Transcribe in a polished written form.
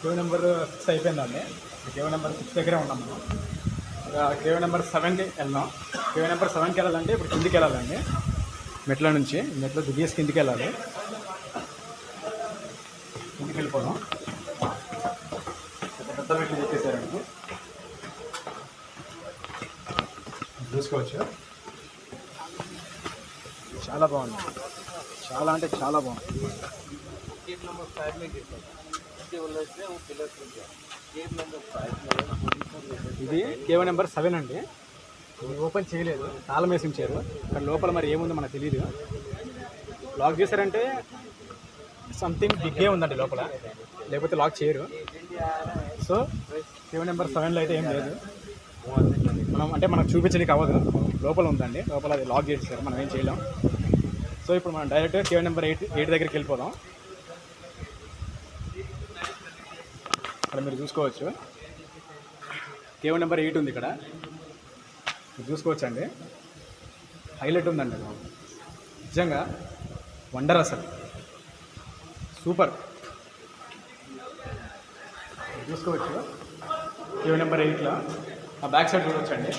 Cave number 6 అయిపోయిందండి. Cave number 6 దగ్గరే ఉన్నాం మనం. కేవ్ నెంబర్ 7కి వెళ్దాం. కేవ్ నెంబర్ 7కి వెళ్ళాలంటే ఇప్పుడు కిందికి వెళ్ళాలండి. మెట్ల నుంచి మెట్లు దిగేసి కిందికి వెళ్ళాలి. కిందికి వెళ్ళిపోదాం. పెద్ద మెట్లు చెప్పేసారండి, చూసుకోవచ్చు. చాలా బాగుంది, చాలా అంటే చాలా బాగుంది. ఇది కేవ్ నెంబర్ 7 అండి. ఇది ఓపెన్ చేయలేదు, తాళం వేసి ఉంచారు. ఇక్కడ లోపల మరి ఏముందో మనకు తెలియదు. లాక్ చేశారంటే సంథింగ్ బిగ్గే ఉందండి లోపల, లేకపోతే లాక్ చేయరు. సో కేవ్ నెంబర్ 7లో అయితే ఏం లేదు. మనకు చూపించడానికి అవ్వదు, లోపల ఉందండి. లోపల అది లాక్ చేసేసారు, మనం ఏం చేయలేం. సో ఇప్పుడు మనం డైరెక్ట్గా కేవ్ నెంబర్ 8 దగ్గరికి వెళ్ళిపోదాం. ఇక్కడ మీరు చూసుకోవచ్చు, కేవ్ నెంబర్ 8 ఉంది ఇక్కడ. మీరు చూసుకోవచ్చు అండి, హైలైట్ ఉందండి. నిజంగా వండర్, అసలు సూపర్. చూసుకోవచ్చు కేవ్ నెంబర్ 8లో ఆ బ్యాక్ సైడ్ చూడవచ్చండి.